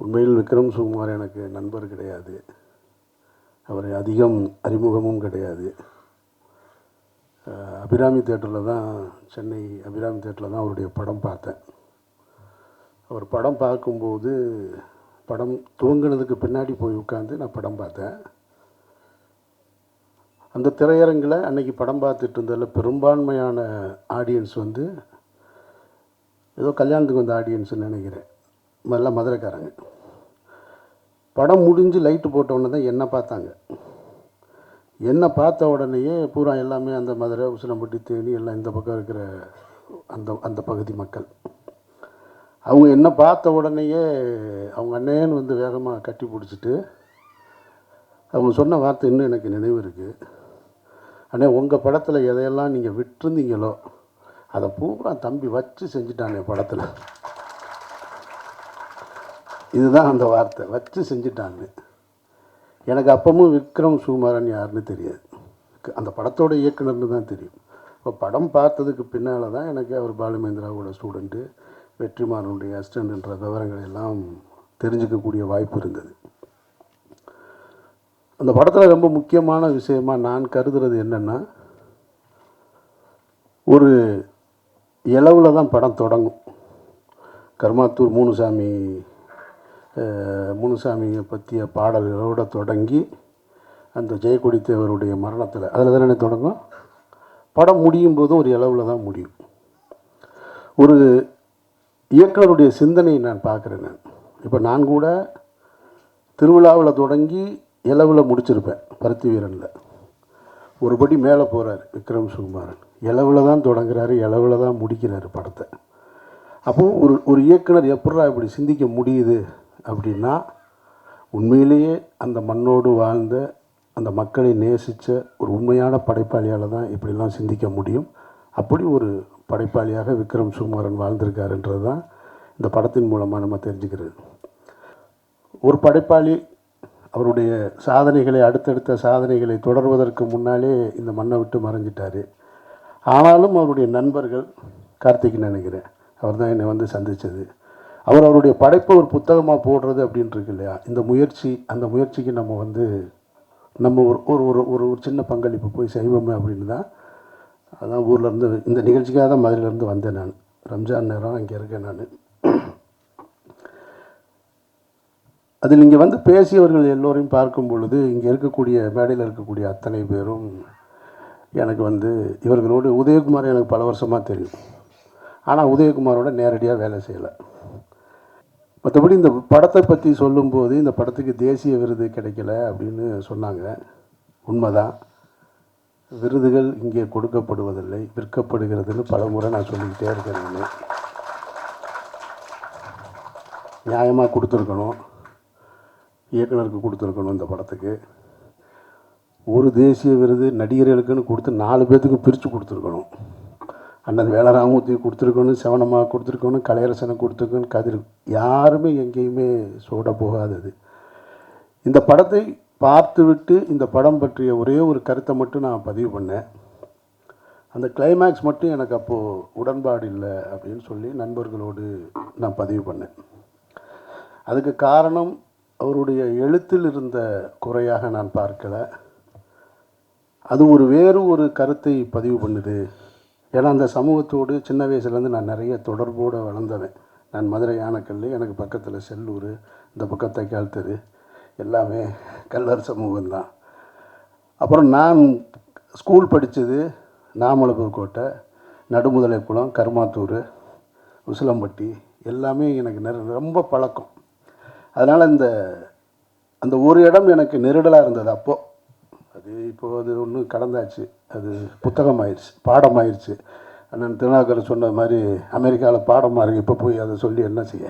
உண்மையில் விக்ரம் சுகுமார் எனக்கு நண்பர் கிடையாது. அவரை அதிகம் அறிமுகமும் கிடையாது. அபிராமி தேட்டரில் தான், சென்னை அபிராமி தேட்டரில் தான் அவருடைய படம் பார்த்தேன். அவர் படம் பார்க்கும்போது, படம் துவங்கினதுக்கு பின்னாடி போய் உட்காந்து நான் படம் பார்த்தேன். அந்த திரையரங்கில் அன்றைக்கி படம் பார்த்துட்டு இருந்ததில் பெரும்பான்மையான ஆடியன்ஸ் வந்து ஏதோ கல்யாணத்துக்கு வந்த ஆடியன்ஸ்ன்னு நினைக்கிறேன், எல்லாம் மதுரைக்காரங்க. படம் முடிஞ்சு லைட்டு போட்டவுடனே தான் என்னை பார்த்தாங்க. என்னை பார்த்த உடனேயே பூரா எல்லாமே அந்த மதுரை, உசிலம்பட்டி, தேனி எல்லாம் இந்த பக்கம் இருக்கிற அந்த பகுதி மக்கள். அவங்க என்னை பார்த்த உடனேயே அவங்க அண்ணேன்னு வந்து வேகமாக கட்டி பிடிச்சிட்டு அவங்க சொன்ன வார்த்தை இன்னும் எனக்கு நினைவு இருக்குது. அண்ணே, உங்கள் படத்தில் எதையெல்லாம் நீங்கள் விட்டுருந்தீங்களோ அதை பூரா தம்பி வச்சு செஞ்சுட்டானே படத்தில். இதுதான் அந்த வார்த்தை, வச்சு செஞ்சுட்டான்னு. எனக்கு அப்பவும் விக்ரம் சுகுமாரன் யாருன்னு தெரியாது. அந்த படத்தோட இயக்குனர்னு தான் தெரியும். இப்போ படம் பார்த்ததுக்கு பின்னால் தான் எனக்கு அவர் பாலுமேந்திராவோட ஸ்டூடெண்ட்டு, வெற்றிமாறனுடைய அசிஸ்டண்ட்ன்ற விவரங்கள் எல்லாம் தெரிஞ்சுக்கக்கூடிய வாய்ப்பு இருந்தது. அந்த படத்தில் ரொம்ப முக்கியமான விஷயமாக நான் கருதுறது என்னென்னா, ஒரு இளவில் தான் படம் தொடங்கும். கர்மாத்தூர் முனுசாமியை பற்றிய பாடல்களோடு தொடங்கி அந்த ஜெயக்கொடி தேவருடைய மரணத்தில் அதில் தானே தொடங்கும். படம் முடியும் போதும் ஒரு இளவில் தான் முடியும். ஒரு இயக்குனருடைய சிந்தனையை நான் பார்க்குறேன். இப்போ நான் கூட திருவிழாவில் தொடங்கி இளவில் முடிச்சிருப்பேன். பருத்தி வீரனில் ஒருபடி மேலே போகிறார் விக்ரம் சுகுமாரன். இளவில் தான் தொடங்குறாரு, இளவில் தான் முடிக்கிறாரு படத்தை. அப்போது ஒரு இயக்குனர் எப்படா இப்படி சிந்திக்க முடியுது அப்படின்னா, உண்மையிலேயே அந்த மண்ணோடு வாழ்ந்த, அந்த மக்களை நேசித்த ஒரு உண்மையான படைப்பாளியால் தான் இப்படிலாம் சிந்திக்க முடியும். அப்படி ஒரு படைப்பாளியாக விக்ரம் சுகுமாரன் வாழ்ந்திருக்காருன்றது தான் இந்த படத்தின் மூலமாக நம்ம தெரிஞ்சுக்கிறது. ஒரு படைப்பாளி அவருடைய சாதனைகளை, அடுத்தடுத்த சாதனைகளை தொடர்வதற்கு முன்னாலே இந்த மண்ணை விட்டு மறைஞ்சிட்டார். ஆனாலும் அவருடைய நண்பர்கள், கார்த்திக்னு நினைக்கிறேன், அவர் தான் என்னை வந்து சந்தித்தது. அவருடைய படைப்பை ஒரு புத்தகமாக போடுறது அப்படின்ட்டு இல்லையா, அந்த முயற்சிக்கு நம்ம ஒரு சின்ன பங்களிப்பு போய் செய்வோமே அப்படின்னு தான். அதான் ஊர்லேருந்து இந்த நிகழ்ச்சிக்காக தான் மதுரையிலேருந்து வந்தேன். நான் ரம்ஜான் நேரம் இங்கே இருக்கேன். நான் அதில் இங்கே வந்து பேசியவர்கள் எல்லோரையும் பார்க்கும் பொழுது, இங்கே இருக்கக்கூடிய மேடையில் இருக்கக்கூடிய அத்தனை பேரும் எனக்கு வந்து, இவர்களோடு உதயகுமார் எனக்கு பல வருஷமாக தெரியும். ஆனால் உதயகுமாரோட நேரடியாக வேலை செய்யலை. மற்றபடி இந்த படத்தை பற்றி சொல்லும்போது, இந்த படத்துக்கு தேசிய விருது கிடைக்கல அப்படின்னு சொன்னாங்க. உண்மைதான். விருதுகள் இங்கே கொடுக்கப்படுவதில்லை, விற்கப்படுகிறதுன்னு பல முறை நான் சொல்லிக்கிட்டே இருக்கேன். நான் நியாயமாக கொடுத்துருக்கணும், இயக்குனருக்கு கொடுத்துருக்கணும். இந்த படத்துக்கு ஒரு தேசிய விருது நடிகர்களுக்குன்னு கொடுத்து 4 பேர்த்துக்கு பிரித்து கொடுத்துருக்கணும். அண்ணன் வேலராமூர்த்தி கொடுத்துருக்கணும், செவனம்மா கொடுத்துருக்கணும், கலையரசனை கொடுத்துருக்கணும், கதிர். யாருமே எங்கேயுமே சோட போகாதது. இந்த படத்தை பார்த்துவிட்டு இந்த படம் பற்றிய ஒரே ஒரு கருத்தை மட்டும் நான் பதிவு பண்ணேன். அந்த கிளைமேக்ஸ் மட்டும் எனக்கு அப்போது உடன்பாடு இல்லை அப்படின்னு சொல்லி நண்பர்களோடு நான் பதிவு பண்ணேன். அதுக்கு காரணம் அவருடைய எழுத்தில் இருந்த குறையாக நான் பார்க்கலை. அது வேறு ஒரு கருத்தை பதிவு பண்ணுது. ஏன்னா அந்த சமூகத்தோடு சின்ன வயசுலேருந்து நான் நிறைய தொடர்போடு வளர்ந்தவன். நான் மதுரை யானைக்கல், எனக்கு பக்கத்தில் செல்லூர், இந்த பக்கம் தைக்கால் தெரு, எல்லாமே கல்லர் சமூகம்தான். அப்புறம் நான் ஸ்கூல் படித்தது நாமலபுரம் கோட்டை, நடுமுதலைக்குளம், கருமாத்தூர், உசிலம்பட்டி, எல்லாமே எனக்கு ரொம்ப பழக்கம். அதனால் அந்த ஒரு இடம் எனக்கு நெருடலாக இருந்தது அப்போது. அது ஒன்று கடந்தாச்சு, அது புத்தகமாயிடுச்சு, பாடமாயிடுச்சு. அண்ணன் திருநாகர் சொன்ன மாதிரி அமெரிக்காவில் பாடமாக இருக்குது. இப்போ போய் அதை சொல்லி என்ன செய்ய.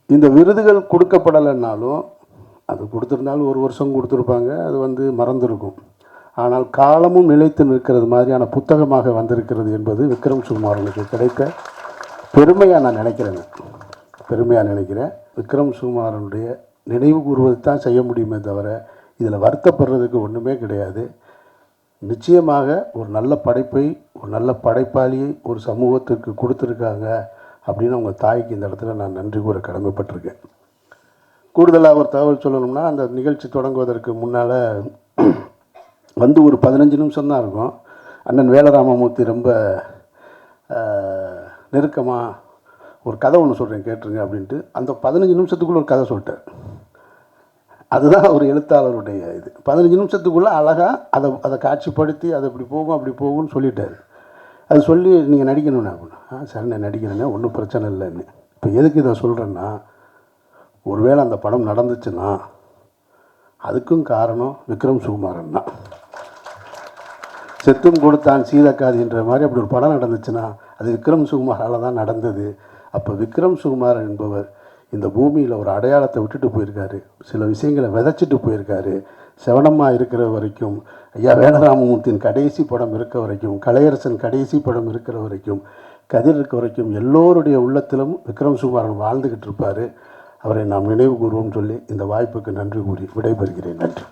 இந்த விருதுகள் கொடுக்கப்படலைன்னாலும், அது கொடுத்துருந்தாலும் 1 வருஷம் கொடுத்துருப்பாங்க, அது மறந்துருக்கும். ஆனால் காலமும் நிலைத்து நிற்கிறது மாதிரியான புத்தகமாக வந்திருக்கிறது என்பது விக்ரம் சுகுமாரனுக்கு கிடைத்த பெருமையாக நான் நினைக்கிறேன். விக்ரம் சுகுமாரனுடைய நினைவு கூறுவது தான் செய்ய முடியுமே தவிர இதில் வருத்தப்படுறதுக்கு ஒன்றுமே கிடையாது. நிச்சயமாக ஒரு நல்ல படைப்பை, ஒரு நல்ல படைப்பாளியை ஒரு சமூகத்துக்கு கொடுத்துருக்காங்க அப்படின்னு உங்கள் தாய்க்கு இந்த இடத்துல நான் நன்றி கூற கடமைப்பட்டிருக்கேன். கூடுதலாக ஒரு தகவல் சொல்லணும்னா, அந்த நிகழ்ச்சி தொடங்குவதற்கு முன்னால் வந்து ஒரு 15 நிமிஷம் தான் இருக்கும். அண்ணன் வேலராமமூர்த்தி ரொம்ப நெருக்கமாக ஒரு கதை ஒன்று சொல்கிறேன் கேட்டுருங்க அப்படின்ட்டு அந்த 15 நிமிஷத்துக்குள்ளே ஒரு கதை சொல்லிட்டார். அதுதான் ஒரு எழுத்தாளருடைய இது. 15 நிமிஷத்துக்குள்ளே அழகாக அதை காட்சிப்படுத்தி அதை இப்படி போகும் அப்படி போகும்னு சொல்லிட்டார். அது சொல்லி நீங்கள் நடிக்கணும்ண்ணே அப்படின்னா, சரி நான் நடிக்கிறேன்னே, ஒன்றும் பிரச்சனை இல்லைன்னு. இப்போ எதுக்கு இதை சொல்கிறேன்னா, ஒருவேளை அந்த படம் நடந்துச்சுன்னா அதுக்கும் காரணம் விக்ரம் சுகுமாரன் தான். செத்தும் கொடுத்தான் சீதக்காதின்ற மாதிரி அப்படி ஒரு படம் நடந்துச்சுன்னா அது விக்ரம் சுகுமாரால் தான் நடந்தது. அப்போ விக்ரம் சுகுமாரன் என்பவர் இந்த பூமியில் ஒரு அடையாளத்தை விட்டுட்டு போயிருக்காரு, சில விஷயங்களை விதைச்சிட்டு போயிருக்காரு. செவனம்மா இருக்கிற வரைக்கும், ஐயா வேலராமமூர்த்தியின் கடைசி படம் இருக்க வரைக்கும், கலையரசன் கடைசி படம் இருக்கிற வரைக்கும், கதிர் இருக்க வரைக்கும் எல்லோருடைய உள்ளத்திலும் விக்ரம் சுகுமாரன் வாழ்ந்துக்கிட்டு இருப்பார். அவரை நாம் நினைவு கூறுவோம் சொல்லி இந்த வாய்ப்புக்கு நன்றி கூறி விடைபெறுகிறேன். நன்றி.